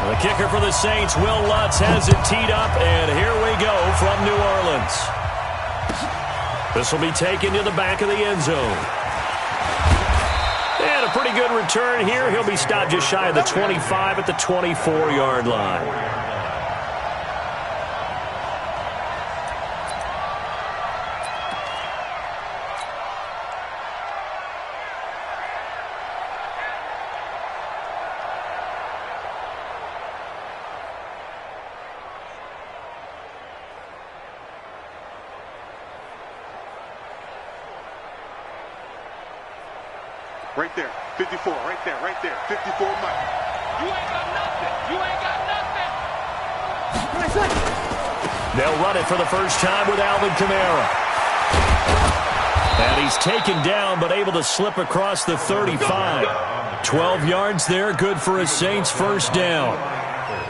The kicker for the Saints, Will Lutz, has it teed up, and here we go from New Orleans. This will be taken to the back of the end zone. And a pretty good return here. He'll be stopped just shy of the 25 at the 24-yard line. Right there, 54, right there, 54, Mike. You ain't got nothing, They'll run it for the first time with Alvin Kamara. And he's taken down, but able to slip across the 35. 12 yards there, good for a Saints first down.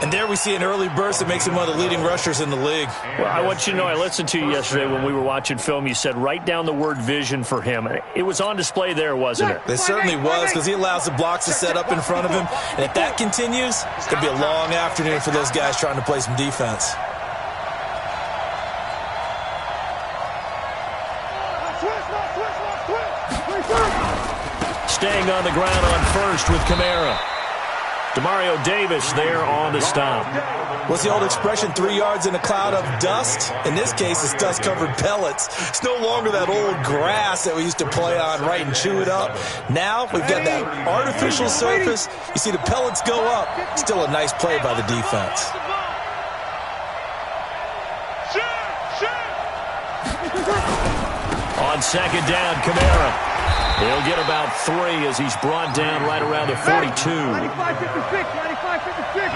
And there we see an early burst that makes him one of the leading rushers in the league. Well, I want you to know, I listened to you yesterday when we were watching film. You said write down the word vision for him. It was on display there, wasn't it? It certainly was, because he allows the blocks to set up in front of him. And if that continues, it's going to be a long afternoon for those guys trying to play some defense. Staying on the ground on first with Kamara. Demario Davis there on the stop. What's the old expression, 3 yards in a cloud of dust? In this case, it's dust-covered pellets. It's no longer that old grass that we used to play on, right, and chew it up. Now we've got that artificial surface. You see the pellets go up. Still a nice play by the defense. On second down, Kamara. He'll get about 3 as he's brought down right around the 42. 95-56, 95-56.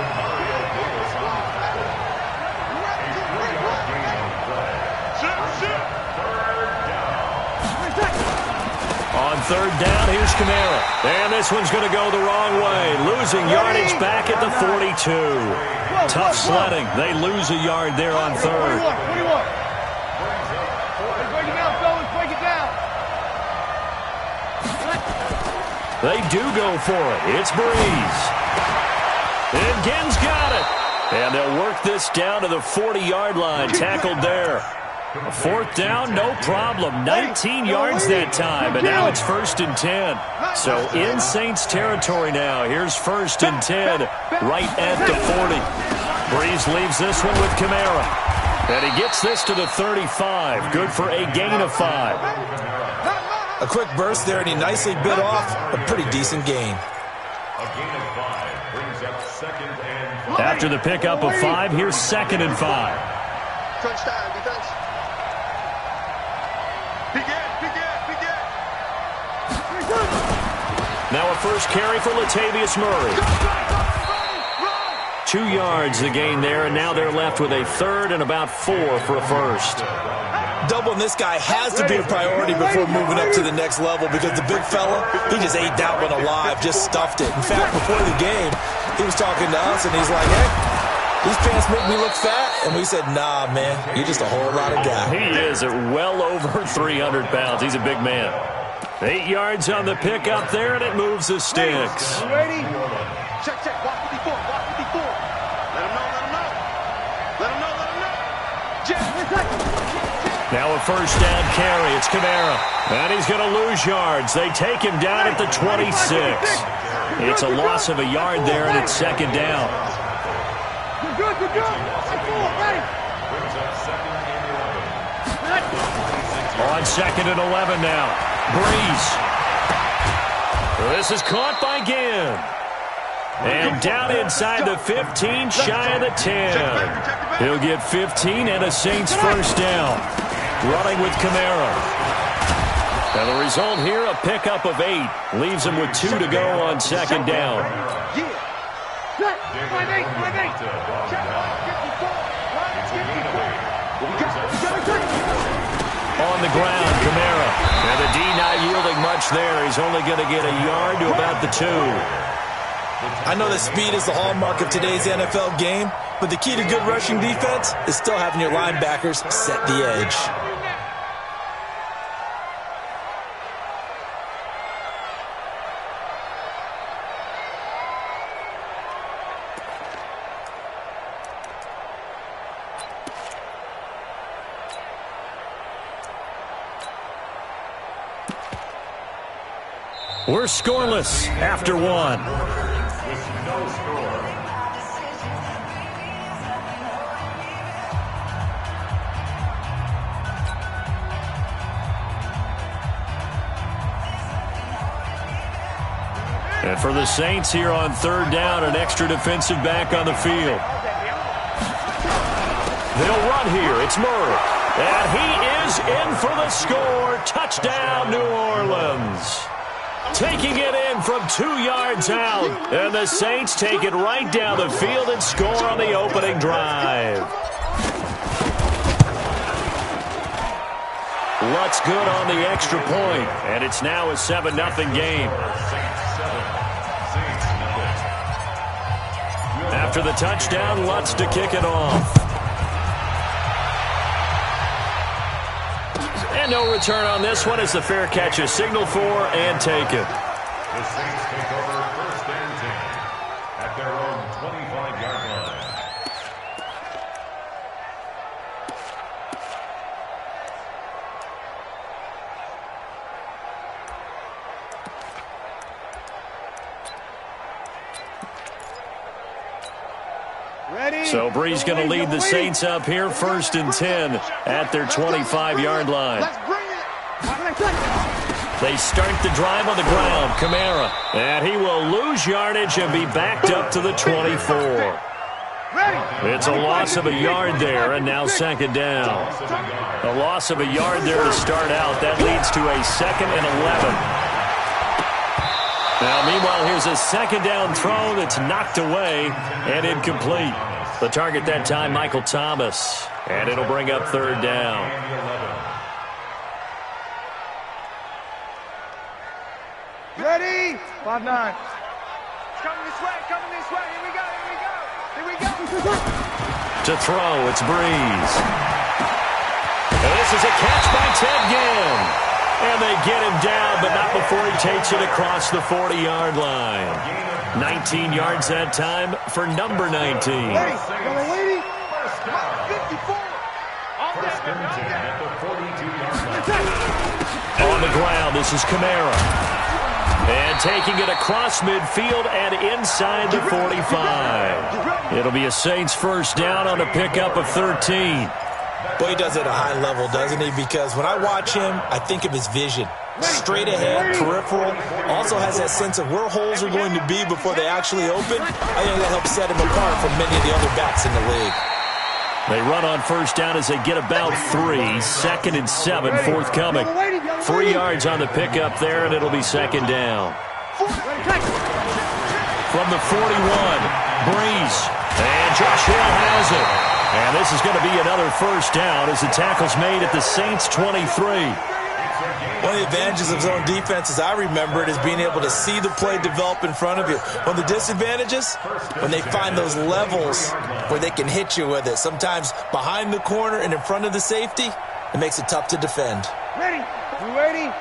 On third down, here's Kamara. And this one's going to go the wrong way. Losing yardage back at the 42. Tough sledding. They lose a yard there on third. They do go for it. It's Breeze. And Ginn's got it. And they'll work this down to the 40-yard line. Tackled there. A fourth down, no problem. 19 yards that time. And now it's 1st and 10. So in Saints territory now. Here's 1st and 10 right at the 40. Breeze leaves this one with Kamara. And he gets this to the 35. Good for a gain of 5. A quick burst there, and he nicely bit off a pretty decent gain. A gain of 5 brings up 2nd and 5. After the pickup of 5, here's 2nd and 5. Crunch time, defense. Now a first carry for Latavius Murray. 2 yards the gain there, and now they're left with a 3rd and about 4 for a first. Doubling this guy has to be a priority before moving up to the next level, because the big fella, he just ate that one alive, just stuffed it. In fact, before the game, he was talking to us, and he's like, hey, these pants make me look fat. And we said, nah, man, you're just a whole lot of guy. He is at well over 300 pounds. He's a big man. 8 yards on the pickup there, and it moves the sticks. Ready? Check, block 54, block 54. Let him know. Now a first down carry. It's Kamara. And he's going to lose yards. They take him down at the 26. It's a loss of a yard there, and it's 2nd down. Good. Ready. On 2nd and 11 now. Breeze. This is caught by Ginn. And down inside the 15, shy of the 10. He'll get 15 and a Saints first down. Running with Kamara. And the result here, a pickup of 8. Leaves him with 2 to go on 2nd down. On the ground, Kamara. And the D not yielding much there. He's only going to get a yard to about the 2. I know that speed is the hallmark of today's NFL game, but the key to good rushing defense is still having your linebackers set the edge. We're scoreless after one. With no score. And for the Saints here on third down, an extra defensive back on the field. They'll run here. It's Murray. And he is in for the score. Touchdown, New Orleans. Taking it in from 2 yards out. And the Saints take it right down the field and score on the opening drive. Lutz good on the extra point. And it's now a 7-0 game. After the touchdown, Lutz to kick it off. And no return on this one as the fair catch is signaled for and taken. The Saints take over first and 10 at their own 25-yard line. So Brees going to lead the Saints up here first and 10 at their 25-yard line. They start the drive on the ground. Kamara. And he will lose yardage and be backed up to the 24. It's a loss of a yard there, and now second down. A loss of a yard there to start out. That leads to a 2nd and 11. Now, meanwhile, here's a second down throw that's knocked away and incomplete. The target that time, Michael Thomas. And it'll bring up third down. Ready? 5-9. Coming this way, coming this way. Here we go, here we go. Here we go. To throw, it's Brees. And this is a catch by Ted Ginn. And they get him down, but not before he takes it across the 40-yard line. 19 yards that time for number 19. Lady. 54. First and 10 at the 42-yard line. On the ground, this is Kamara. And taking it across midfield and inside the 45. It'll be a Saints first down on a pickup of 13. Well, he does it at a high level, doesn't he? Because when I watch him, I think of his vision. Straight ahead, peripheral. Also has that sense of where holes are going to be before they actually open. I think that helps set him apart from many of the other backs in the league. They run on first down as they get about 3. 2nd and 7 forthcoming. 3 yards on the pickup there, and it'll be second down. From the 41, Brees. And Josh Hill has it. And this is going to be another first down as the tackle's made at the Saints' 23. One of the advantages of zone defense, as I remember it, is being able to see the play develop in front of you. One of the disadvantages, when they find those levels where they can hit you with it. Sometimes behind the corner and in front of the safety, it makes it tough to defend. Ready? You ready?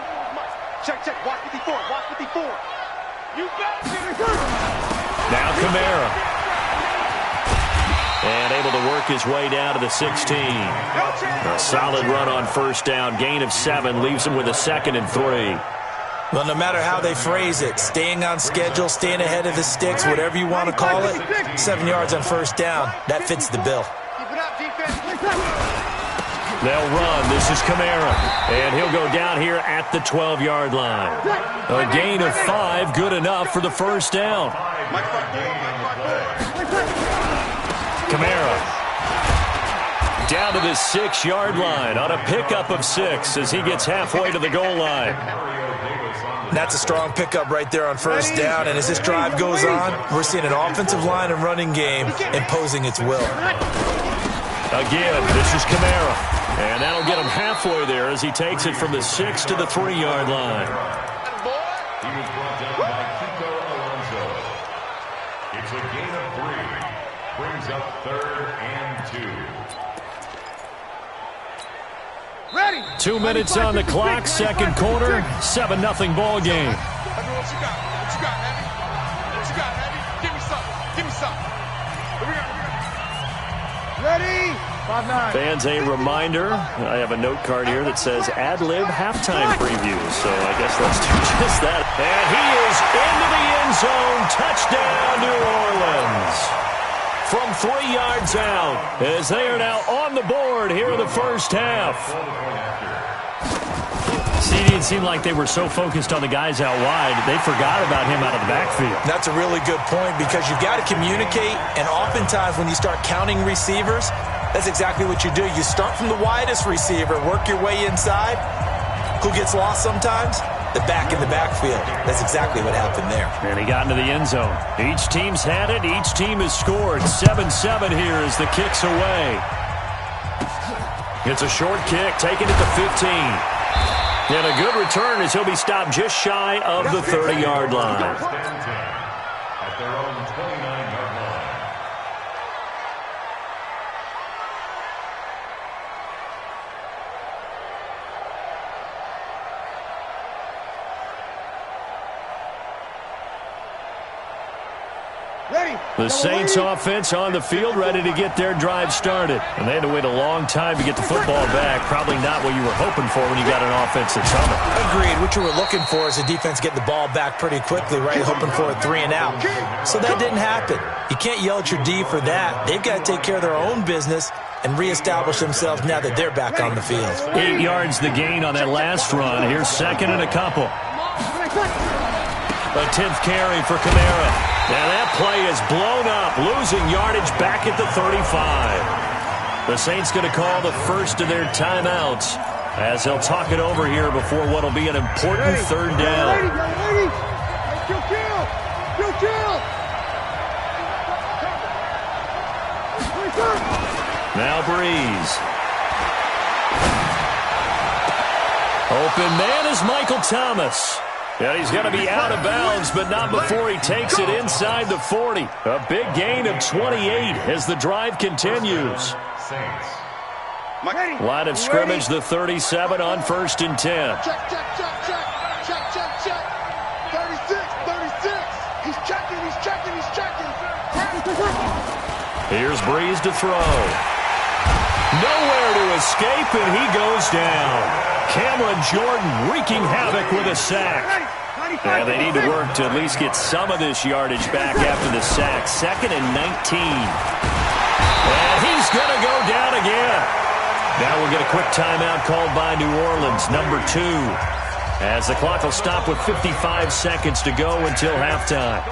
Check, check. Watch 54. Watch 54. You got it. Now Kamara. And able to work his way down to the 16. A solid run on first down. Gain of 7 leaves him with a 2nd and 3. Well, no matter how they phrase it, staying on schedule, staying ahead of the sticks, whatever you want to call it, 7 yards on first down, that fits the bill. They'll run. This is Kamara. And he'll go down here at the 12-yard line. A gain of 5, good enough for the first down. Kamara down to the 6-yard line on a pickup of 6 as he gets halfway to the goal line. That's a strong pickup right there on first down, and as this drive goes on, we're seeing an offensive line and running game imposing its will. Again, this is Kamara, and that'll get him halfway there as he takes it from the 6 to the 3-yard line. He was brought down by Kiko Alonso. It's a gain of 3. Brings up 3rd and 2. Ready? 2 minutes on the clock, second quarter, 7-0 ball game. What you got? What you got, Heavy? What you got, Heavy? Give me something. Give me something. Here we go. Ready? Fans, a reminder, I have a note card here that says ad-lib halftime preview, so I guess let's do just that. And he is into the end zone. Touchdown, New Orleans. From 3 yards out, as they are now on the board here in the first half. See, it seemed like they were so focused on the guys out wide, they forgot about him out of the backfield. That's a really good point because you've got to communicate, and oftentimes when you start counting receivers, that's exactly what you do. You start from the widest receiver, work your way inside. Who gets lost sometimes? The back in the backfield. That's exactly what happened there. And he got into the end zone. Each team's had it. Each team has scored. 7-7 here as the kick's away. It's a short kick, taking it to 15. And a good return as he'll be stopped just shy of the 30-yard line. At their own 29-yard line. The Saints offense on the field, ready to get their drive started. And they had to wait a long time to get the football back. Probably not what you were hoping for when you got an offense that's humming. Agreed. What you were looking for is the defense getting the ball back pretty quickly, right? Hoping for a 3 and out. So that didn't happen. You can't yell at your D for that. They've got to take care of their own business and reestablish themselves now that they're back on the field. 8 yards the gain on that last run. Here's second and a couple. A 10th carry for Kamara. Now that play is blown up, losing yardage back at the 35. The Saints going to call the first of their timeouts as they'll talk it over here before what will be an important third down. Now Breeze. Open man is Michael Thomas. And he's going to be out of bounds, but not before he takes it inside the 40. A big gain of 28 as the drive continues. Line of scrimmage, the 37 on 1st and 10. Check. 36. He's checking. Here's Breeze to throw. Nowhere to escape, and he goes down. Cameron Jordan wreaking havoc with a sack. And they need to work to at least get some of this yardage back after the sack. 2nd and 19. And he's going to go down again. Now we'll get a quick timeout called by New Orleans, number 2. As the clock will stop with 55 seconds to go until halftime.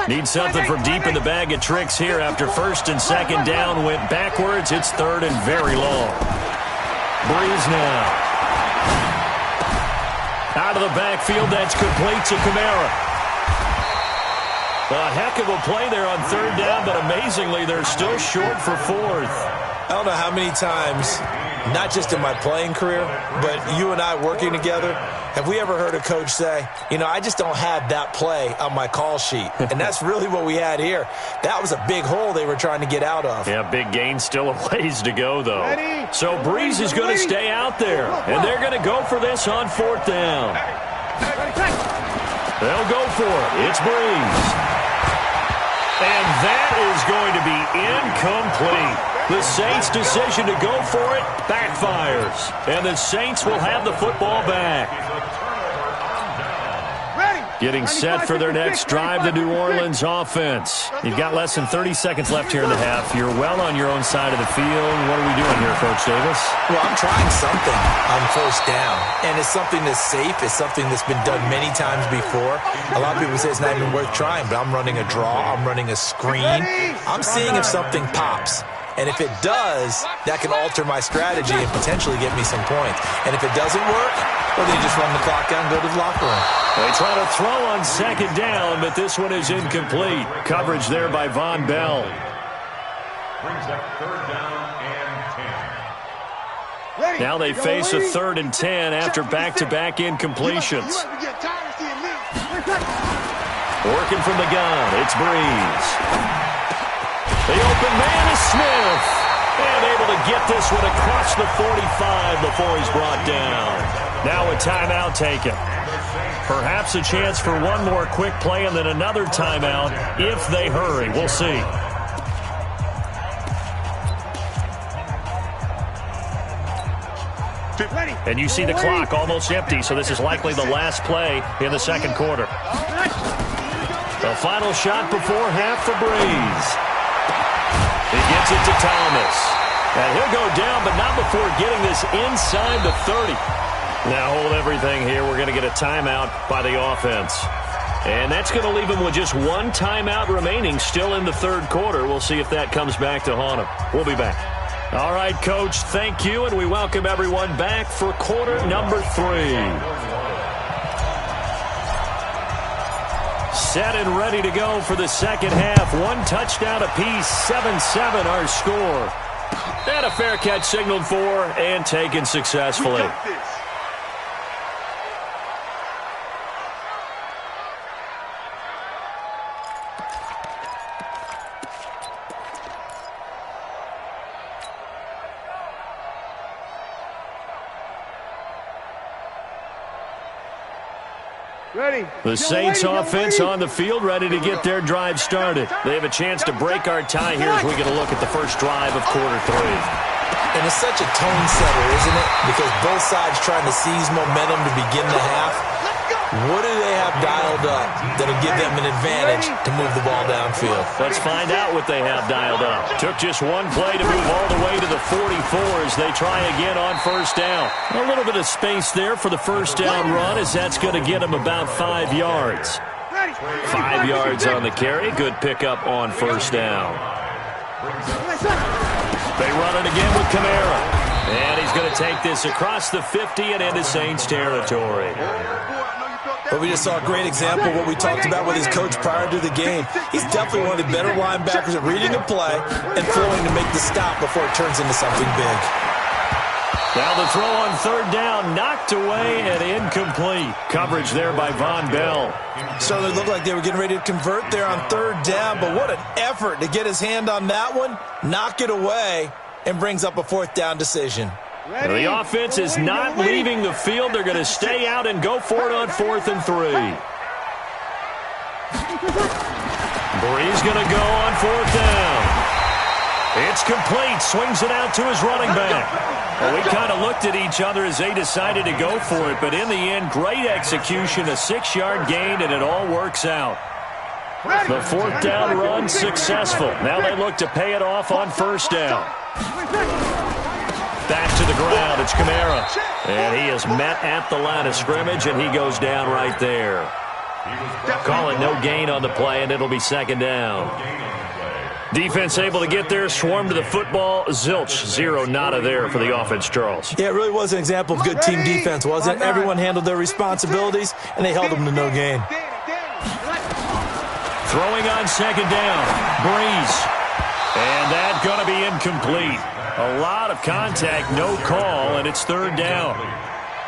Need something from deep in the bag of tricks here after 1st and 2nd down. Went backwards. It's 3rd and very long. Breeze now. Out of the backfield. That's complete to Kamara. A heck of a play there on 3rd down, but amazingly, they're still short for 4th. I don't know how many times, not just in my playing career, but you and I working together, have we ever heard a coach say, I just don't have that play on my call sheet. And that's really what we had here. That was a big hole they were trying to get out of. Yeah, big gain, still a ways to go, though. So Breeze is going to stay out there, and they're going to go for this on 4th down. They'll go for it. It's Breeze. And that is going to be incomplete. The Saints' decision to go for it backfires. And the Saints will have the football back. Getting set for their next drive, the New Orleans offense. You've got less than 30 seconds left here in the half. You're well on your own side of the field. What are we doing here, Coach Davis? Well, I'm trying something on 1st down. And it's something that's safe. It's something that's been done many times before. A lot of people say it's not even worth trying, but I'm running a draw. I'm running a screen. I'm seeing if something pops. And if it does, that can alter my strategy and potentially get me some points. And if it doesn't work, well, then you just run the clock down and go to the locker room. They try to throw on 2nd down, but this one is incomplete. Coverage there by Von Bell. Brings up 3rd down and 10. Now they face a 3rd and 10 after back-to-back incompletions. Working from the gun, it's Breeze. The open man is Smith. And able to get this one across the 45 before he's brought down. Now a timeout taken. Perhaps a chance for one more quick play and then another timeout if they hurry. We'll see. And you see the clock almost empty, so this is likely the last play in the second quarter. The final shot before half for Breeze. He gets it to Thomas. And he'll go down, but not before getting this inside the 30. Now hold everything here. We're going to get a timeout by the offense. And that's going to leave him with just one timeout remaining still in the third quarter. We'll see if that comes back to haunt him. We'll be back. All right, Coach, thank you, and we welcome everyone back for quarter number 3. Set and ready to go for the second half. One touchdown apiece, 7-7 our score. And a fair catch signaled for and taken successfully. The Saints offense on the field, ready to get their drive started. They have a chance to break our tie here as we get a look at the first drive of quarter 3. And it's such a tone setter, isn't it? Because both sides trying to seize momentum to begin the half. What do they have dialed up that'll give them an advantage to move the ball downfield? Let's find out what they have dialed up. Took just one play to move all the way to the 44 as they try again on first down. A little bit of space there for the first down run as that's going to get them about 5 yards. 5 yards on the carry. Good pickup on first down. They run it again with Kamara. And he's going to take this across the 50 and into Saints territory. But we just saw a great example of what we talked about with his coach prior to the game. He's definitely one of the better linebackers at reading a play and flowing to make the stop before it turns into something big. Now the throw on third down, knocked away and incomplete. Coverage there by Von Bell. Certainly looked like they were getting ready to convert there on third down, but what an effort to get his hand on that one, knock it away, and brings up a fourth down decision. The offense is not leaving the field. They're going to stay out and go for it on 4th and 3. Breeze going to go on 4th down. It's complete. Swings it out to his running back. Well, we kind of looked at each other as they decided to go for it, but in the end, great execution, a 6-yard gain, and it all works out. The 4th down run successful. Now they look to pay it off on first down. Back to the ground, it's Kamara. And he is met at the line of scrimmage, and he goes down right there. Call it no gain on the play, and it'll be second down. Defense able to get there, swarm to the football. Zilch, 0 nada there for the offense, Charles. Yeah, it really was an example of good team defense, wasn't it? Everyone handled their responsibilities, and they held them to no gain. Throwing on second down, Breeze. And that's going to be incomplete. A lot of contact, no call, and it's third down.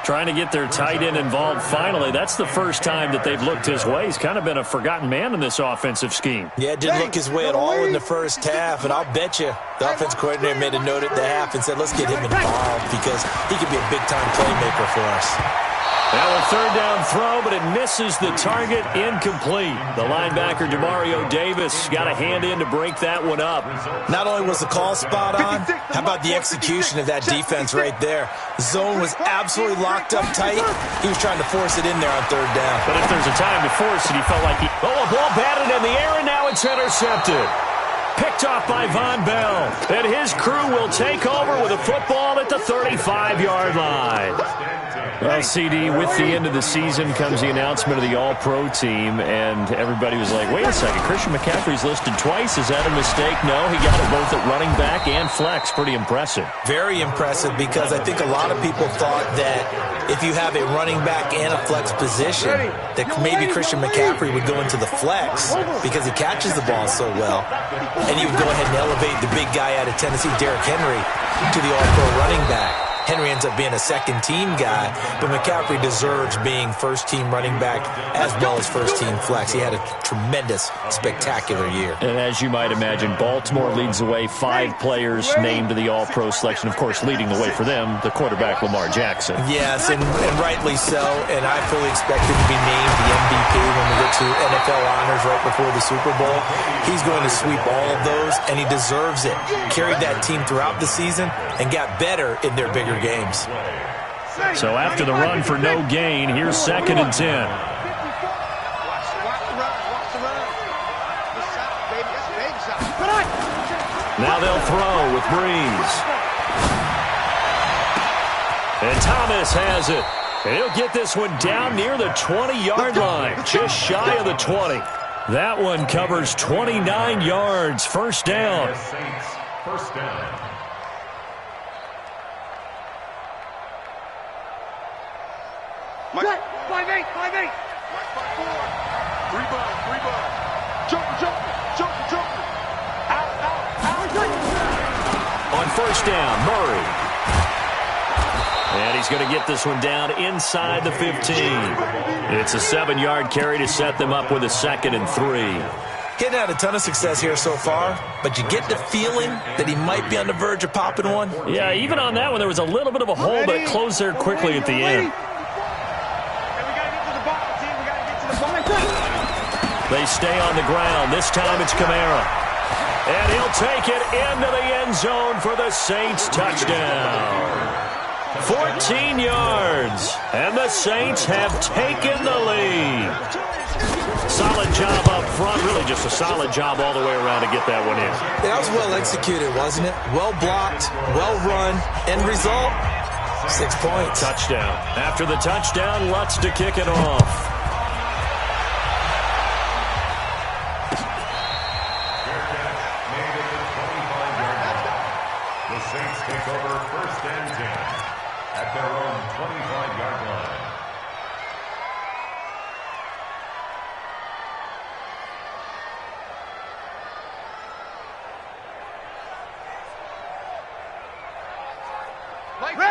Trying to get their tight end involved finally. That's the first time that they've looked his way. He's kind of been a forgotten man in this offensive scheme. Yeah, it didn't look his way at all in the first half, and I'll bet you the offense coordinator made a note at the half and said, let's get him involved because he could be a big-time playmaker for us. Now a third down throw, but it misses the target, incomplete. The linebacker, Demario Davis, got a hand in to break that one up. Not only was the call spot on, how about the execution of that defense right there? Zone was absolutely locked up tight. He was trying to force it in there on third down. But if there's a time to force it, he felt like he... Oh, a ball batted in the air, and now it's intercepted. Picked off by Von Bell. And his crew will take over with a football at the 35-yard line. Well, CD, with the end of the season comes the announcement of the All-Pro team, and everybody was like, wait a second, Christian McCaffrey's listed twice. Is that a mistake? No, he got it both at running back and flex. Pretty impressive. Very impressive because I think a lot of people thought that if you have a running back and a flex position, that maybe Christian McCaffrey would go into the flex because he catches the ball so well, and he would go ahead and elevate the big guy out of Tennessee, Derrick Henry, to the All-Pro running back. Henry ends up being a second-team guy, but McCaffrey deserves being first-team running back as well as first-team flex. He had a tremendous, spectacular year. And as you might imagine, Baltimore leads the way. 5 players named to the All-Pro selection. Of course, leading the way for them, the quarterback Lamar Jackson. Yes, and rightly so, and I fully expect him to be named the MVP when we get to NFL honors right before the Super Bowl. He's going to sweep all of those, and he deserves it. Carried that team throughout the season and got better in their bigger games. So after the run for no gain, here's 2nd and 10. Now they'll throw with Breeze. And Thomas has it. And he'll get this one down near the 20-yard line, just shy of the 20. That one covers 29 yards. First down. First down. Mike. 5-8. Mike 5-4. 3 ball. Jumper. Out. On first down, Murray. And he's going to get this one down inside the 15. It's a 7-yard carry to set them up with a 2nd and 3. He's had a ton of success here so far, but you get the feeling that he might be on the verge of popping one. Yeah, even on that one, there was a little bit of a hole that closed there quickly at the end. They stay on the ground. This time it's Kamara. And he'll take it into the end zone for the Saints touchdown. 14 yards. And the Saints have taken the lead. Solid job up front. Really just a solid job all the way around to get that one in. That was well executed, wasn't it? Well blocked, well run. End result, 6 points. Touchdown. After the touchdown, Lutz to kick it off.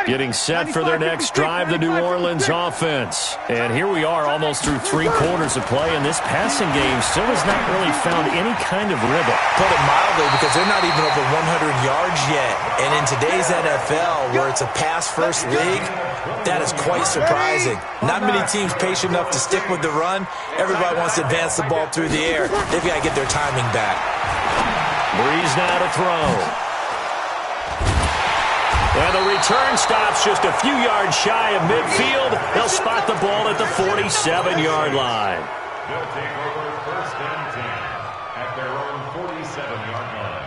Getting set for their next drive, the New Orleans offense. And here we are almost through 3 quarters of play, and this passing game still has not really found any kind of rhythm. Put it mildly, because they're not even over 100 yards yet. And in today's NFL, where it's a pass-first league, that is quite surprising. Not many teams patient enough to stick with the run. Everybody wants to advance the ball through the air. They've got to get their timing back. Breeze now to throw. And the return stops just a few yards shy of midfield. They'll spot the ball at the 47-yard line. They'll take over first and 10 at their own 47-yard line.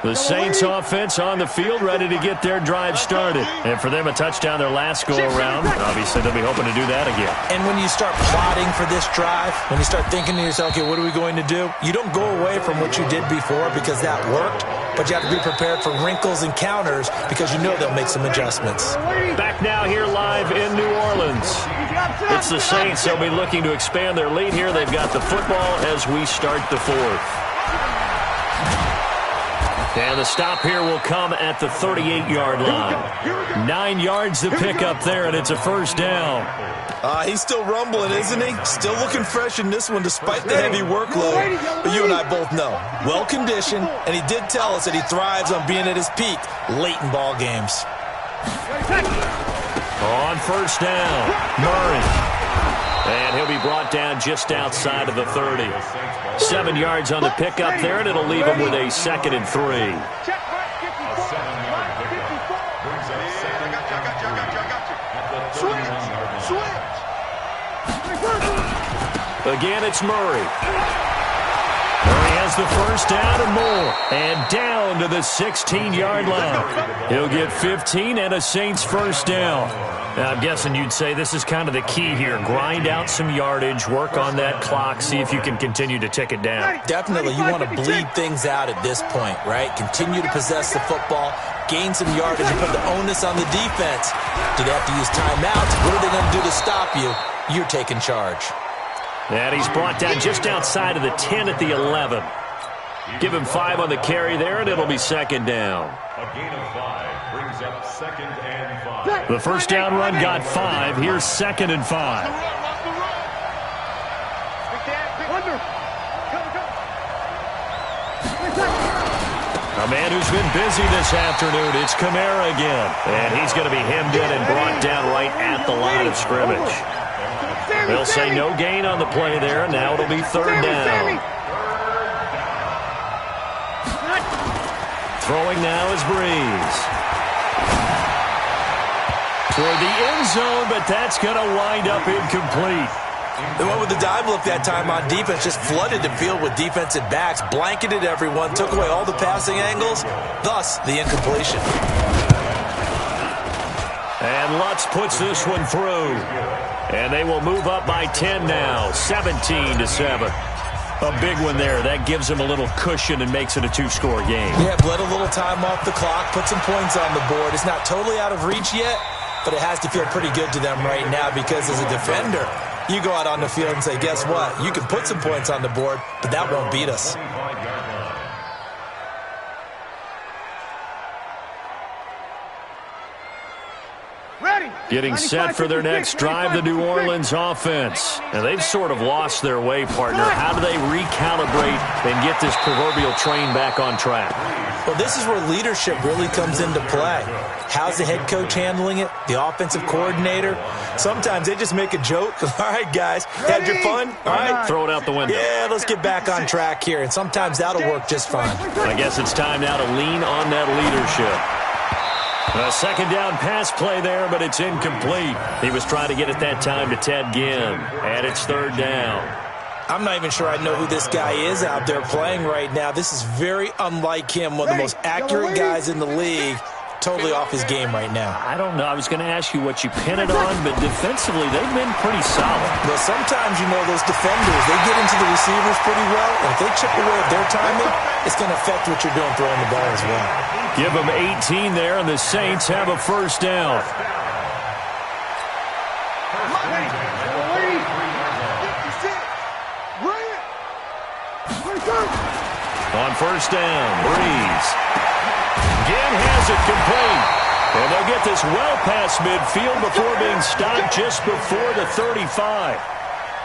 The Saints offense on the field, ready to get their drive started. And for them, a touchdown their last go-around. Obviously, they'll be hoping to do that again. And when you start plotting for this drive, when you start thinking to yourself, okay, what are we going to do? You don't go away from what you did before because that worked, but you have to be prepared for wrinkles and counters because you know they'll make some adjustments. Back now here live in New Orleans. It's the Saints. They'll be looking to expand their lead here. They've got the football as we start the 4th. And the stop here will come at the 38-yard line. 9 yards to pick up there, and it's a first down. He's still rumbling, isn't he? Still looking fresh in this one despite the heavy workload. But you and I both know, well-conditioned, and he did tell us that he thrives on being at his peak late in ball games. On first down, Murray. And he'll be brought down just outside of the 30. 7 yards on the pickup there, and it'll leave him with a 2nd and 3. A 7-yard pickup brings up second at the 31-yard line. Again, it's Murray. Murray has the first down and more. And down to the 16-yard line. He'll get 15 and a Saints first down. Now, I'm guessing you'd say this is kind of the key here. Grind out some yardage, work on that clock, see if you can continue to tick it down. Definitely. You want to bleed things out at this point, right? Continue to possess the football, gain some yardage, and put the onus on the defense. Do they have to use timeouts? What are they going to do to stop you? You're taking charge. And he's brought down just outside of the 10 at the 11. Give him 5 on the carry there, and it'll be second down. A gain of 5 brings up 2nd and 5. The first down run got 5. Here's 2nd and 5. A man who's been busy this afternoon, it's Kamara again. And he's going to be hemmed in and brought down right at the line of scrimmage. They'll say no gain on the play there. Now it'll be 3rd down. Throwing now is Breeze. Toward the end zone, but that's going to wind up incomplete. They went with the dive look that time on defense, just flooded the field with defensive backs, blanketed everyone, took away all the passing angles, thus the incompletion. And Lutz puts this one through. And they will move up by 10 now, 17-7. A big one there. That gives them a little cushion and makes it a 2-score game. Yeah, let a little time off the clock, put some points on the board. It's not totally out of reach yet, but it has to feel pretty good to them right now because as a defender, you go out on the field and say, guess what? You can put some points on the board, but that won't beat us. Getting set for their next drive, the New Orleans offense. And they've sort of lost their way, partner. How do they recalibrate and get this proverbial train back on track? Well, this is where leadership really comes into play. How's the head coach handling it? The offensive coordinator? Sometimes they just make a joke. All right, guys, had your fun? All right. Throw it out the window. Yeah, let's get back on track here. And sometimes that'll work just fine. I guess it's time now to lean on that leadership. A second down pass play there, but it's incomplete. He was trying to get it that time to Ted Ginn, and it's 3rd down. I'm not even sure I know who this guy is out there playing right now. This is very unlike him, one of the most accurate guys in the league. Totally off his game right now. I don't know. I was going to ask you what you pin it on, but defensively, they've been pretty solid. Well, sometimes, those defenders, they get into the receivers pretty well, and if they chip away at their timing, it's going to affect what you're doing throwing the ball as well. Give them 18 there, and the Saints have a first down. On first down, Breeze. Ginn has it complete. And they'll get this well past midfield before being stopped just before the 35.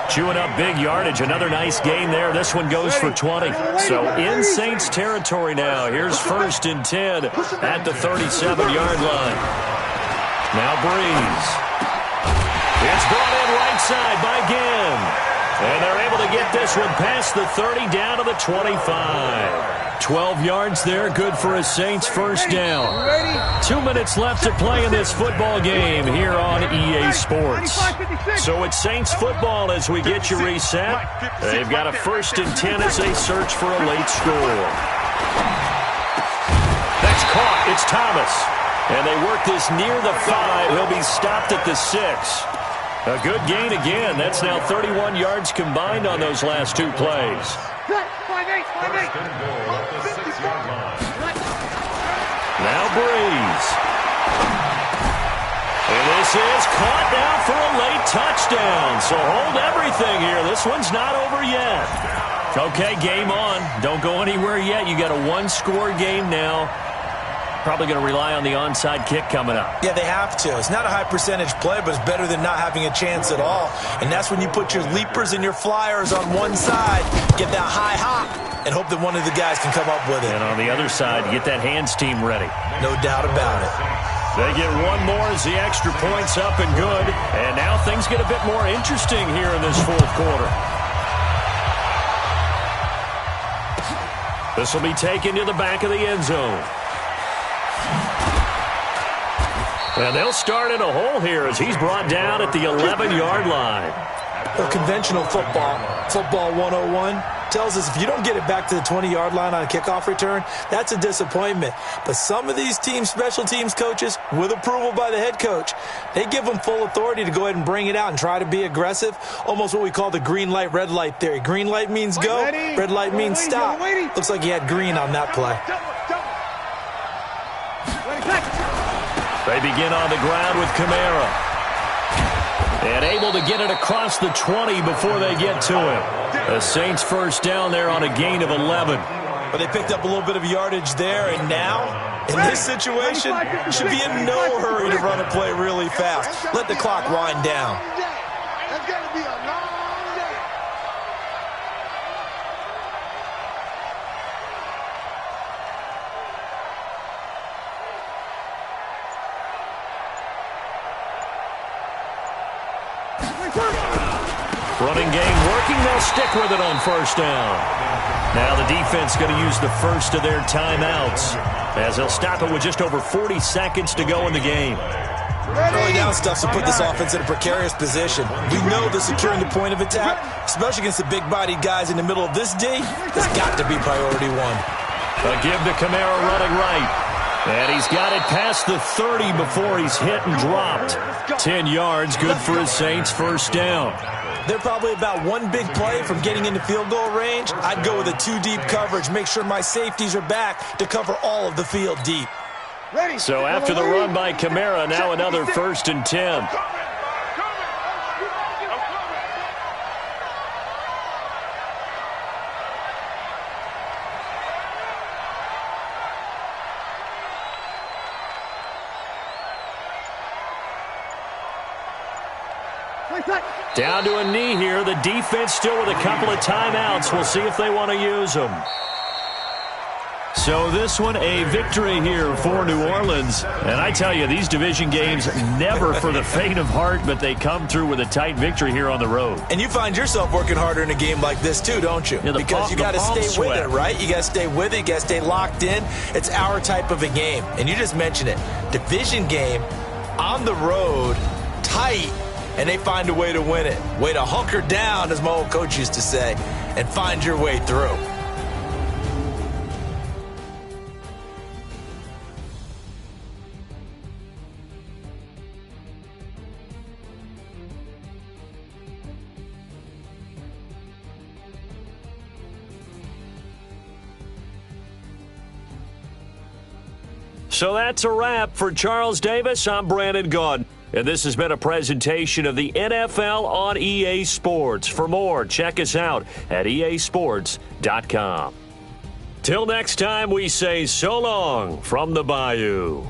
Chewing up big yardage. Another nice gain there. This one goes for 20. So in Saints territory now. Here's 1st and 10 at the 37-yard line. Now Breeze. It's brought in right side by Ginn. And they're able to get this one past the 30 down to the 25. 12 yards there, good for a Saints first down. 2 minutes left to play in this football game here on EA Sports. So it's Saints football as we get you reset. They've got a 1st and 10 as they search for a late score. That's caught. It's Thomas. And they work this near the 5. He'll be stopped at the 6. A good gain again. That's now 31 yards combined on those last 2 plays. Now Breeze. And this is caught now for a late touchdown. So hold everything here. This one's not over yet. Okay, game on. Don't go anywhere yet. You got a 1-score game now. Probably going to rely on the onside kick coming up. Yeah, they have to. It's not a high percentage play, but it's better than not having a chance at all. And that's when you put your leapers and your flyers on one side, get that high hop, and hope that one of the guys can come up with it. And on the other side, get that hands team ready. No doubt about it. They get one more as the extra point's up and good. And now things get a bit more interesting here in this 4th quarter. This will be taken to the back of the end zone. And they'll start in a hole here as he's brought down at the 11-yard line. Well, conventional football 101, tells us if you don't get it back to the 20-yard line on a kickoff return, that's a disappointment. But some of these teams, special teams coaches, with approval by the head coach, they give them full authority to go ahead and bring it out and try to be aggressive, almost what we call the green light, red light theory. Green light means go, red light means stop. Looks like he had green on that play. They begin on the ground with Kamara. And able to get it across the 20 before they get to him. The Saints first down there on a gain of 11. But they picked up a little bit of yardage there, and now, in this situation, should be in no hurry to run a play really fast. Let the clock wind down. That's going to be a long day. Running game working. They'll stick with it on first down. Now the defense going to use the first of their timeouts as they'll stop it with just over 40 seconds to go in the game. Early down stuff to put this offense in a precarious position. We know that securing the point of attack, especially against the big-bodied guys in the middle of this D, has got to be priority one. A give to Kamara running right. And he's got it past the 30 before he's hit and dropped. 10 yards, good for his Saints first down. They're probably about one big play from getting into field goal range. I'd go with a 2-deep coverage, make sure my safeties are back to cover all of the field deep. So after the run by Kamara, now another 1st and 10. Down to a knee here. The defense still with a couple of timeouts. We'll see if they want to use them. So this one, a victory here for New Orleans. And I tell you, these division games, never for the faint of heart, but they come through with a tight victory here on the road. And you find yourself working harder in a game like this too, don't you? Yeah, because you got to stay with it, right? You got to stay with it. You got to stay locked in. It's our type of a game. And you just mentioned it. Division game, on the road, tight, and they find a way to win it. Way to hunker down, as my old coach used to say, and find your way through. So that's a wrap for Charles Davis. I'm Brandon Gaudin. And this has been a presentation of the NFL on EA Sports. For more, check us out at easports.com. Till next time, we say so long from the Bayou.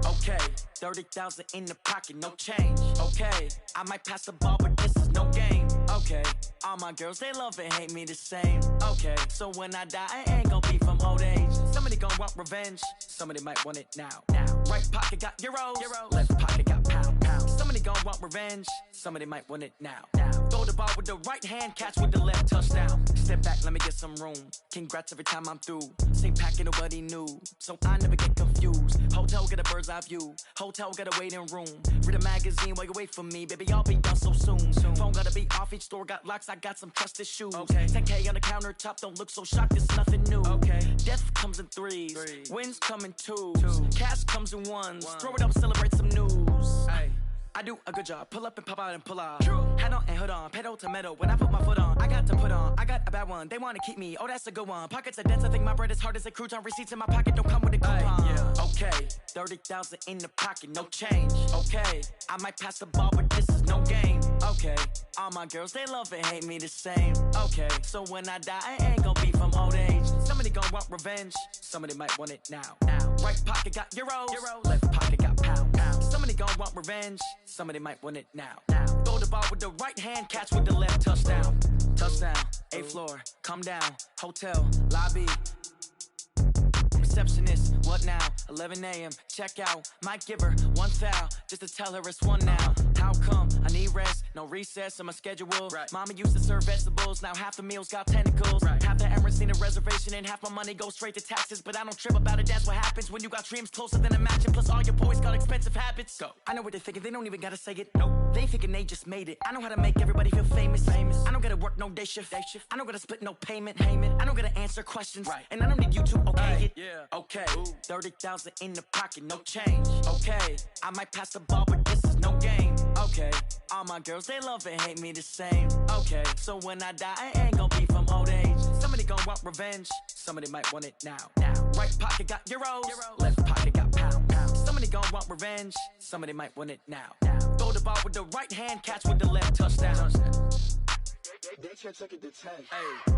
Okay, 30,000 in the pocket, no change. Okay, I might pass the ball, but this is no game. Okay, all my girls, they love and hate me the same. Okay, so when I die, I ain't gon' be from old age. Somebody gon' want revenge, somebody might want it now. Right pocket got euros, left pocket got pound. Somebody gon' want revenge, somebody might want it now. Throw the ball with the right hand, catch with the left, touchdown. Step back, let me get some room. Congrats every time I'm through. Same packet, nobody knew, so I never get confused. Hotel get a bird's eye view. Hotel got a waiting room. Read a magazine while you wait for me, baby. I'll be done so soon. Phone gotta be off. Each store got locks. I got some trusted shoes. 10K on the countertop. Don't look so shocked. It's nothing new. Death comes in threes. Wins come in twos. Cash comes in ones. Throw it up, celebrate some news. I do a good job. Pull up and pop out and pull out. Head on and hood on. Pedal to metal. When I put my foot on, I got to put on. I got a bad one. They want to keep me. Oh, that's a good one. Pockets are dense. I think my bread is hard as a crouton. Receipts in my pocket don't come with a coupon. Okay, 30,000 in the pocket, no change. Okay, I might pass the ball, but this is no game. Okay, all my girls, they love and hate me the same. Okay, so when I die, I ain't gon' be from old age. Somebody gon' want revenge. Somebody might want it now. Right pocket got euros. Left pocket got pound. Somebody gon' want revenge. Somebody might want it now. Throw the ball with the right hand, catch with the left, touchdown. Touchdown, 8th floor, come down, hotel, lobby. receptionist. What now? 11 a.m. Check out. Might give her one foul just to tell her it's one now. How come? I need rest. No recess on my schedule. Right. Mama used to serve vegetables. Now half the meals got tentacles. Right. Half the errands need a reservation and half my money goes straight to taxes. But I don't trip about it. That's what happens when you got dreams closer than a match. And plus all your boys got expensive habits. Go. I know what they're thinking. They don't even gotta say it. Nope. They thinking they just made it. I know how to make everybody feel famous. I don't gotta work no day shift. I don't gotta split no payment. I don't gotta answer questions. Right. And I don't need you to okay it. Yeah. Okay. 30,000 in the pocket, no change. Okay. I might pass the ball, but this is no game. Okay. All my girls, they love and hate me the same. Okay. So when I die, I ain't gonna be from old age. Somebody gon' want revenge. Somebody might want it now. Right pocket got euros. Left pocket got pound. Somebody gon' want revenge. Somebody might want it now. Throw the ball with the right hand, catch with the left, touchdown. They can't take it to 10. Hey.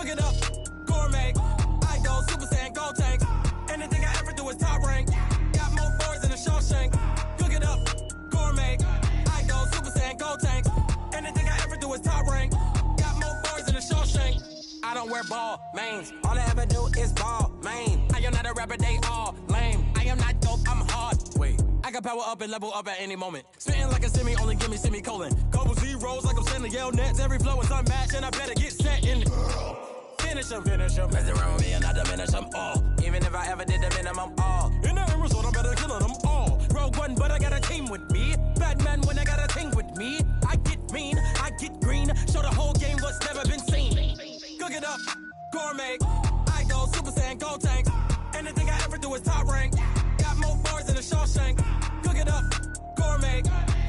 Cook it up, gourmet. I go Super Saiyan, gold tank. Anything I ever do is top rank. Got more boys than a Shawshank. Cook it up, gourmet. I go Super Saiyan, gold tank. Anything I ever do is top rank. Got more boys than a Shawshank. I don't wear ball mains. All I ever do is ball main. I am not a rapper, they all lame. I am not dope, I'm hard. Wait, I can power up and level up at any moment. Spitting like a semi, only give me semicolon. Couple zeros like I'm sending yell nets. Every flow is unmatched, and I better get set in. Finish them. Mess around with me and I diminish them all. Even if I ever did the minimum, all. In the end result, I'm better killing them all. Rogue One, but I got a team with me. Batman when I got a team with me. I get mean, I get green. Show the whole game what's never been seen. Cook it up, gourmet. I go Super Saiyan, go tank. Anything I ever do is top rank. Got more bars than a Shawshank. Cook it up, gourmet.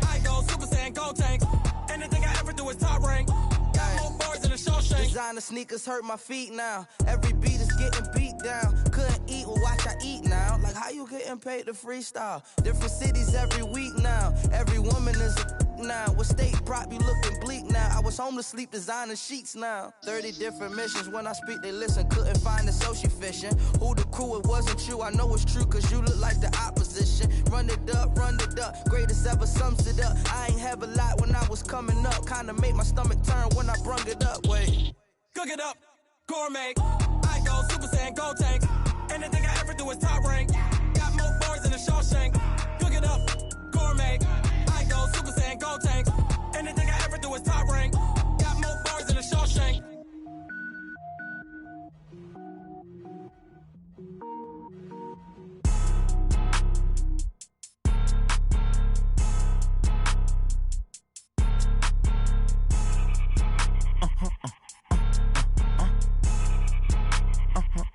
I go Super Saiyan, go tank. Anything I ever do is top rank. Got more bars than a Shawshank. Designer sneakers hurt my feet now. Every beat is getting beat down. Couldn't eat, well watch I eat now. Like how you getting paid to freestyle? Different cities every week now. Every woman is a now. What state prop you looking bleak now? I was home to sleep designing sheets now. 30 different missions. When I speak they listen. Couldn't find the social fishing. Who the crew? It wasn't you. I know it's true cause you look like the opposition. Run it up. Greatest ever sums it up. I ain't have a lot when I was coming up. Kinda made my stomach turn when I brung it up. Wait. Cook it up, gourmet. I go Super Saiyan, go tank. Anything I ever do is top rank. Got more bars than a Shawshank. Cook it up, gourmet. I go Super Saiyan, go tank. Anything I ever do is top rank. Got more bars than a Shawshank.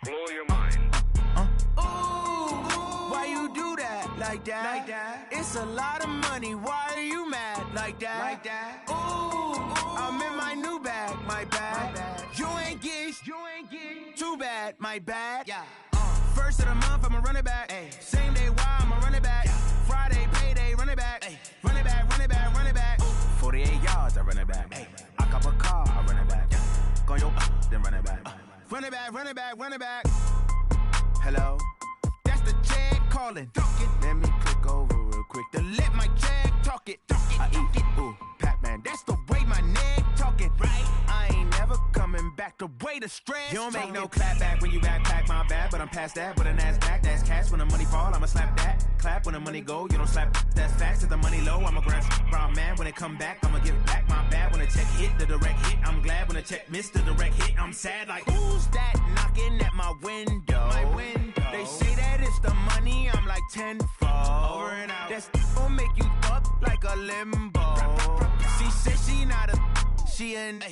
Blow your mind. Why you do that? Like that? It's a lot of money. Why are you mad? Like that? Ooh, I'm in my new bag. My bad. You ain't get too bad. My bad. Yeah. First of the month, I'ma run it back. Ay. Same day, why I'ma run it back. Friday, payday, run it back. Ay. Run it back. 48 yards, I run it back. Ay. I cop a car, I run it back. Go yo, then run it back. Run it back. Hello? That's the Jag calling. Let me click over real quick to let my Jag talk it. I eat it, ooh, Pac-Man. That's the way my neck talking. Right? I ain't never coming back the way the stress. You don't make no clap back when you backpack, my bad. But I'm past that, but a NASDAQ, that's cash. When the money fall, I'ma slap that. Clap when the money go, you don't slap. That's facts. If the money low, I'ma grab brown man. When it come back, I'ma give back my bad. When the check hit, the direct hit. I'm glad when the check missed the direct hit. I'm sad like, who's that knocking at my window? They say that it's the money, I'm like tenfold. Over and out. That's gon' make you up like a limbo. She said she not a, she an.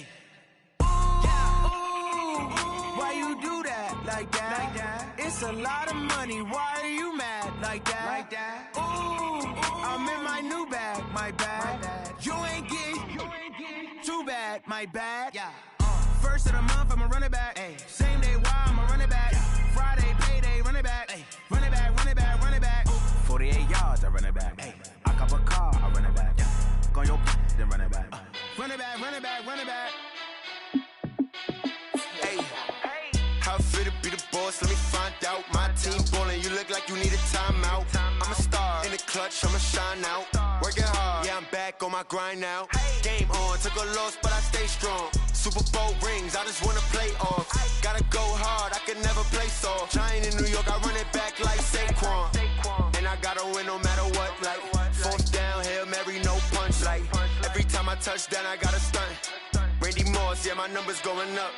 Why you do that? Like that? It's a lot of money. Why are you mad? Like that? Ooh, I'm in my new bag. My bad. You ain't get too bad. My bad. Yeah. First of the month, I'ma run it back. Ay. Same day, why I'ma run it back. Friday, payday, run it back. Ay. Run it back. 48 yards, I run it back. Ay. I cop a car, I run it back. Go yo, then run it back. Run it back. How I feel to be the boss, let me find out. My team ballin', you look like you need a timeout. I'm a star, in the clutch, I'ma shine out. Working hard, yeah, I'm back on my grind now. Game on, took a loss, but I stay strong. Super Bowl rings, I just wanna play off. Gotta go hard, I can never play soft. Giant in New York, I run it back like Saquon. And I gotta win no matter what, like fourth down, Hail Mary, no punch. Like every time I touch down, I gotta stunt. Randy Moss, yeah, my numbers going up.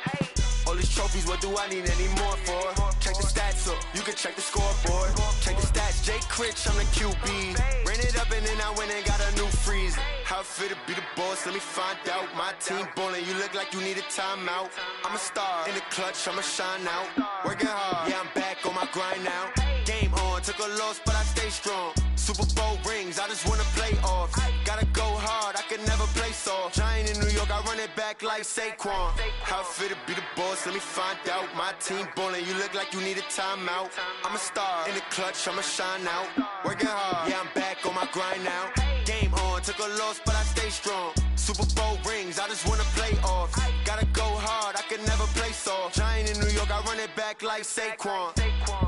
All these trophies, what do I need any more for? Check the stats up, you can check the scoreboard. Check the stats, Jay Critch, I'm the QB. Ran it up and then I went and got a new freeze. How I feel to be the boss, let me find out. My team ballin', you look like you need a timeout. I'm a star, in the clutch, I'ma shine out. Working hard, yeah, I'm back on my grind now. Game on, took a loss, but I stay strong. Super Bowl rings, I just wanna play off. Gotta go hard, I can never play soft. Giant in New York, I run it back like Saquon. How I feel to be the boss, let me find out. My team ballin', you look like you need a timeout. I'm a star, in the clutch, I'ma shine out. Working hard, yeah, I'm back on my grind now. Game on, took a loss, but I stay strong. Super Bowl rings, I just wanna play off. Gotta go hard, I can never play soft. Giant in New York, I run it back like Saquon.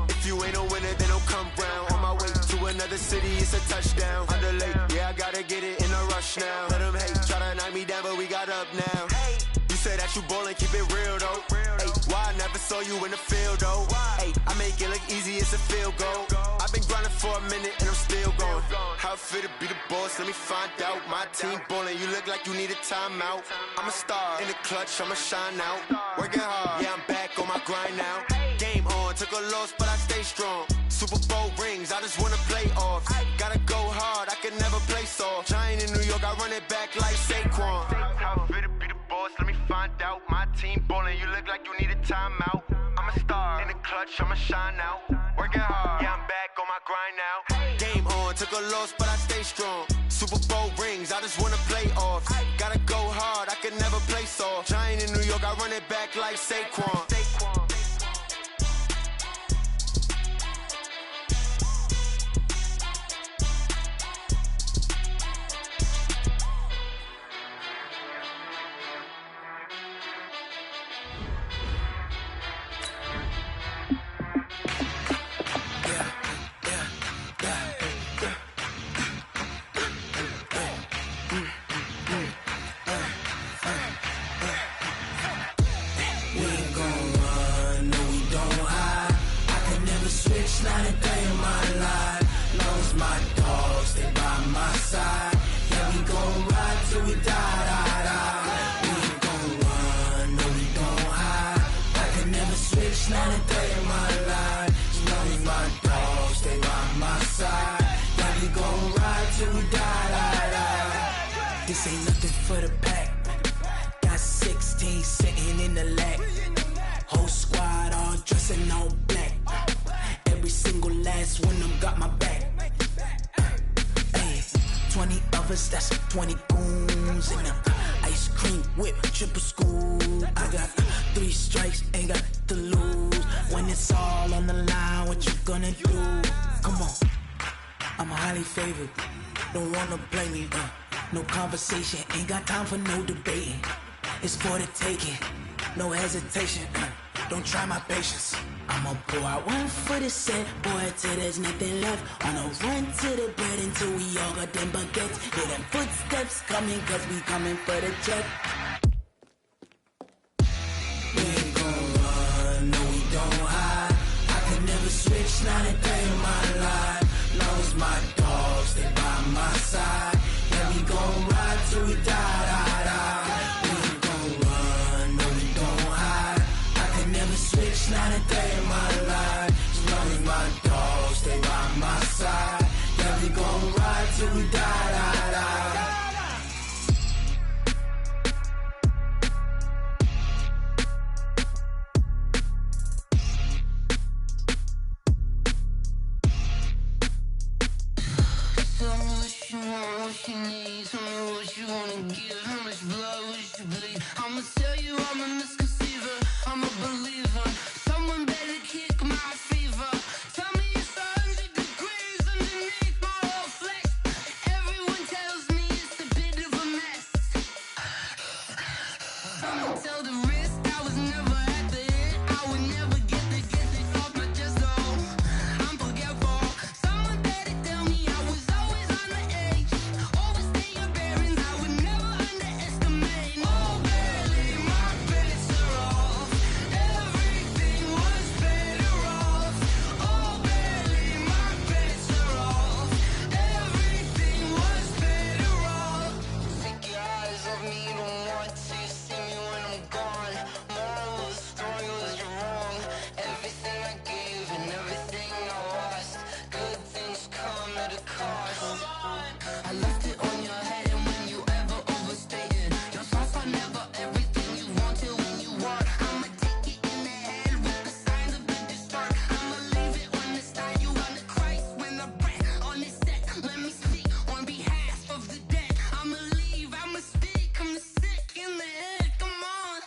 If you ain't a winner, then don't come round. On my way to another city, it's a touchdown. Underlay, yeah, I gotta get it in a rush now. Let them hate, try to knock me down, but we got up now. You say that you ballin', keep it real though. Ay, why I never saw you in the field though? Ay, I make make it look easy, it's a field goal. I've been grinding for a minute and I'm still going. How it feel to be the boss, let me find out. My team ballin', you look like you need a timeout. I'm a star in the clutch, I'ma shine out. Working hard, yeah, I'm back on my grind now. Game on, took a loss, but I stay strong. Super Bowl rings, I just wanna play off. Gotta go hard, I can never play soft. Giant in New York, I run it back like Saquon. How it feel to be the boss, let me find out. My team ballin', you look like you need a timeout. I'm a star in the clutch, I'ma shine out. Working hard, yeah, I'm back on my grind now. Game on, took a loss, but I stay strong. Super Bowl rings, I just wanna play off. Gotta go hard, I can never play soft. Giant in New York, I run it back like Saquon. This ain't nothing for the pack. Got 16 sitting in the lag. Whole squad all dressing all black. Every single last one of them got my back. Hey, 20 of us, that's 20 goons in them. Ice cream whip, triple scoop. I got 3 strikes, ain't got to lose. When it's all on the line, what you gonna do? Come on, I'm highly favored. Don't wanna blame me, no conversation, ain't got time for no debating. It's for the taking, no hesitation. Don't try my patience. I'ma pour out one for the set, boy, till there's nothing left. On a run to the bread until we all got them baguettes. Hear them footsteps coming, cause we coming for the check. We ain't gon' run, no we don't hide. I could never switch, not a day in my life. Long as my dogs, they by my side. Yeah, we gon' ride till we die. We ain't gon' run, no we don't hide. I could never switch, not a day in my life. As long as my dogs stay by my side. Yeah, we gon' ride till we die. Tell me what you want, what you need. Tell me what you wanna give. How much blood would you bleed? I'ma tell you I'm a misconceiver. I'm a believer. Someone better kick my fever. Tell me it's 100 degrees underneath my whole flesh. Everyone tells me it's a bit of a mess. I'ma tell the risk I was never at the hit. I would never get this off my chest though. I'm forgetful. Someone better tell me I was always on the edge. Overstay your bearings, I would never underestimate. Oh, barely, my bets are off. Everything was better off. Oh, barely, my bets are off. Everything was better off. Take your eyes off me, don't want to see me when I'm gone. Moral of the story was you're wrong. Everything I gave and everything I lost. Good things come at a cost. I left it on your head, and when you ever overstay it, your thoughts are never everything you want till when you want. I'ma take it in the head with the signs of the distort. I'ma leave it on the side. You on the Christ when the breath on this set. Let me speak on behalf of the dead. I'ma leave, I'ma speak. I'm the sick in the head. Come on,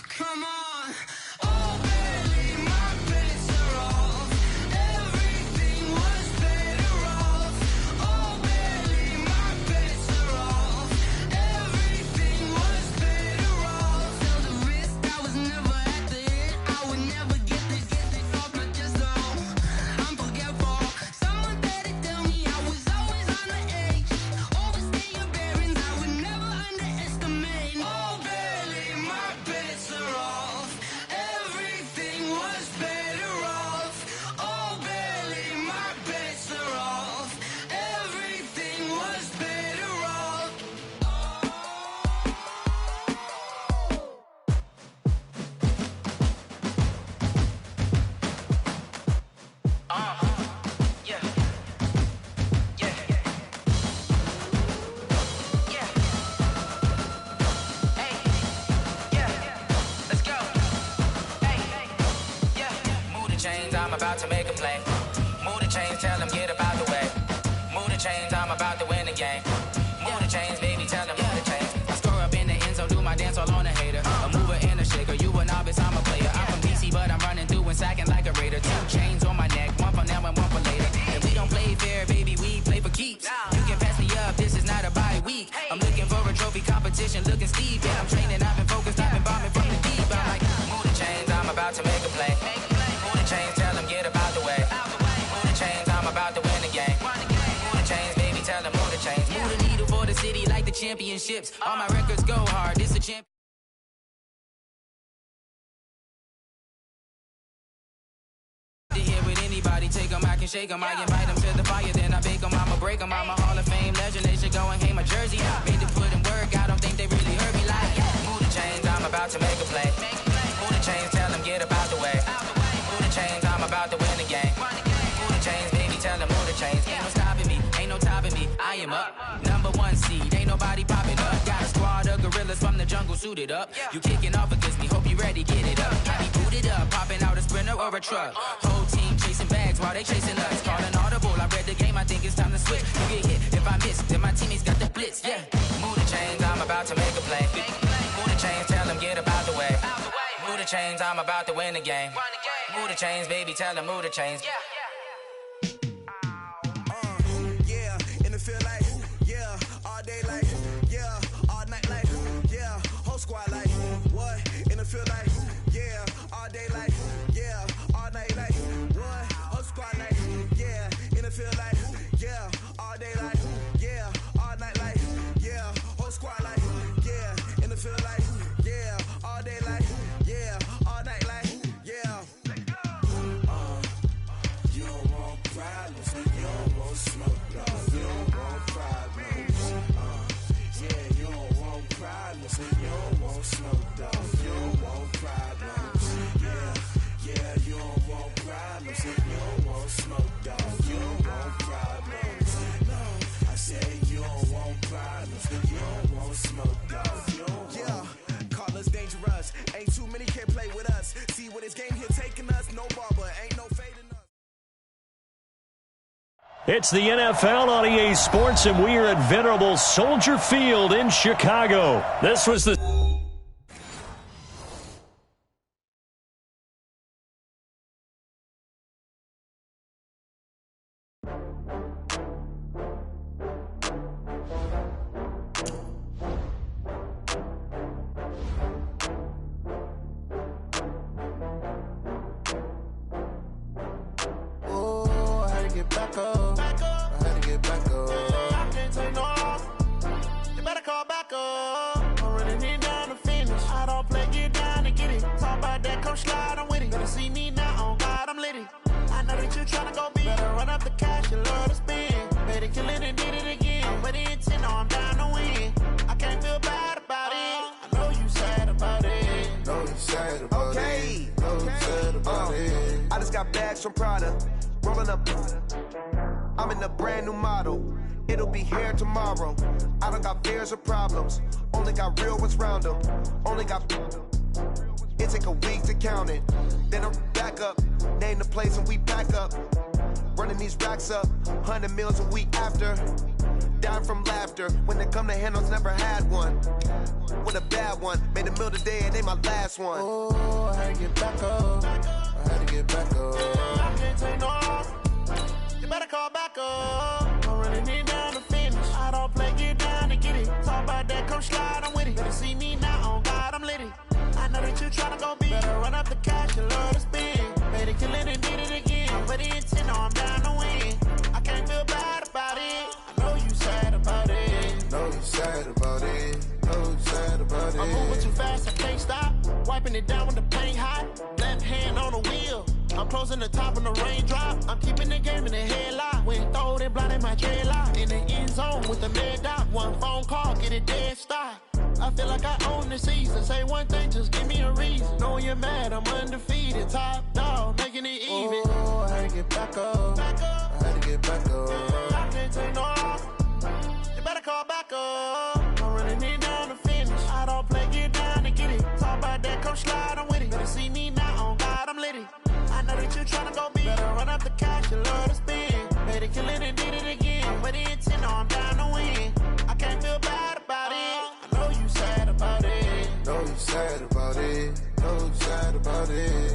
come on. Oh, barely, my bets are off. Everything was better off. Oh, barely, my bets are off. Everything was better off. Tell the risk I was never at the hit. I would never get this off my chest though. I'm forgetful. Someone better tell me I was always on the edge. Overstay your bearings, I would never underestimate. Oh, barely, my bets are off. about to make a play. Move the chains, tell them get about the way. Move the chains, I'm about to win the game. Move the chains, baby, tell them move the chains. I score up in the end zone, do my dance all on a hater. A mover and a shaker, you a novice, I'm a player. I'm from DC, but I'm running through and sacking like a raider. 2 chains on my neck, one for now and one for later. If we don't play fair, baby, we play for keeps. You can pass me up, this is not a bye week. I'm looking for a trophy competition, looking steep. Yeah, I'm training, I've been focused, I've been bombing from the deep. I'm like, move the chains, I'm about to make a play. Move the chains, tell them get about the way. Move the chains, I'm about to win the game. Move the chains, baby, tell them move the chains. Move the needle for the city like the championships. All my records go hard, this a champ. Take them, I can shake them, I invite them to the fire, then I bake them, I'ma break them, I'm a Hall of Fame legend, they should go and hang my jersey, made to put in work, I don't think they really heard me like, move the chains, I'm about to make a play, move the chains, tell them get about the way, move the chains, I'm about to win the game, move the chains, baby, tell them move the chains, ain't no stopping me, ain't no topping me, I am up, #1 seed, ain't nobody popping up, got a squad of gorillas from the jungle suited up, you kicking off against me, hope you ready, get it up, I be booted up, popping out a sprinter or a truck, whole team chasing bags while they chasing us, calling audible, I read the game, I think it's time to switch, you get hit, if I miss, then my teammates got the blitz, yeah, move the chains, I'm about to make a play, move the chains, tell them get about the way, move the chains, I'm about to win the game, move the chains, baby, tell them move the chains, Yeah, and it feel like, yeah, all day like, yeah, all night like, yeah, whole squad like, what? And it feel like, yeah, all day like, yeah, all night like, what? Whole squad like, yeah, and it feel like, yeah, all day like, yeah, all night like, yeah, whole squad like, yeah, and it feel like, yeah, all day like, yeah, all night like, yeah. You don't want problems, you don't want smoke, dog. You don't want problems. Yeah, you don't want problems, you don't want smoke, dog. You don't want problems. Yeah, you don't want problems, you don't want smoke, dog. You don't want problems. No, I said you don't want problems, you don't want smoke, dog. You don't want. Call us dangerous. Ain't too many can play with us. See what this game here taking us. No barber, ain't no fading us. It's the NFL on EA Sports, and we are at venerable Soldier Field in Chicago. This was the... I just got bags from Prada, rolling up. I'm in a brand new model. It'll be here tomorrow. I don't got fears or problems. Only got real ones round them. Only got. It take a week to count it. Then I'm back up. Name the place and we back up. Running these racks up. 100 meals a week after. Down from laughter. When they come to handles, never had one. With a bad one. Made a meal today and they my last one. Oh, I had to get back up. I had to get back up. I can't take no off. You better call back up. I'm running it down to finish. I don't play, get down to get it. Talk about that, come slide, I'm with it. Better see me now, on God, I'm litty. I know that you tryna go big. Better run up the cash, you love to spin. Made it, kill it, and did it again. I'm with the intent, no, I'm down to win. I can't feel bad about it. I know you sad about it. Know you sad about it. Know you sad about it. I'm moving too fast, I can't stop. Wiping it down when the paint hot. Left hand on the wheel. I'm closing the top when the raindrop. I'm keeping the game in the headlock. When throwed and blinded my dreadlock. In the end zone with the mad dot. One phone call, get it dead stop. I feel like I own the season. Say one thing, just give me a reason. Knowing you're mad, I'm undefeated. Top dog, making it even. Oh, I had to get back up. I had to get back up. I can't take no off. You better call back up. I'm running it down to finish. I don't play, get down to get it. Talk about that, come slide, I'm with it. Better see me now, on God, I'm litty. I know that you tryna go big. so sad about it.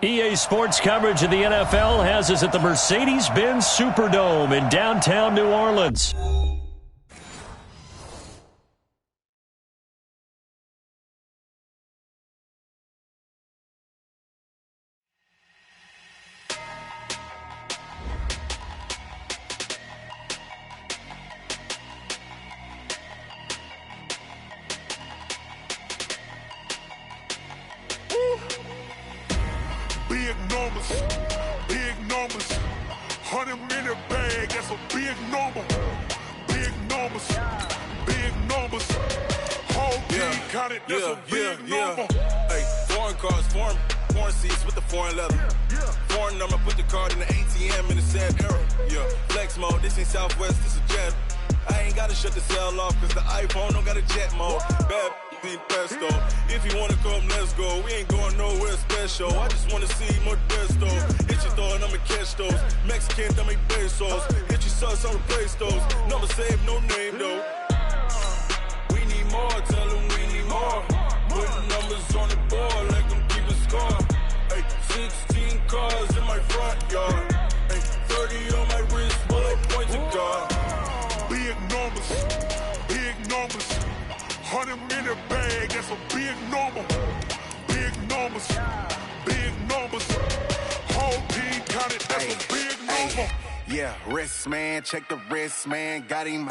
EA Sports coverage of the NFL has us at the Mercedes-Benz Superdome in downtown New Orleans. Big numbers, 100-minute bag, that's a big number. Big numbers, whole team counted, that's a big number. Hey, foreign cars, foreign seats with the foreign leather. Foreign number, put the card in the ATM in the sad era. Yeah, flex mode, this ain't Southwest, this is Jet. I ain't gotta shut the cell off, cause the iPhone don't got a jet mode. Bad ain't pesto. If you wanna come, let's go. We ain't going nowhere special. I just wanna see more desto. Hit your thought, I'ma catch those. Mexican, dummy pesos. Hit your sauce, I'll replace those. Number save, no name though. We need more, tell them we need more. Putting numbers on the board, like them keep a score. Hey, 16 cars in my front yard. Hey, 30 on my wrist, while I point to God. Big numbers, 100-minute bag, that's a big number. Big numbers, whole team counted, that's a big number. Yeah, wrist man, check the wrist man, got him.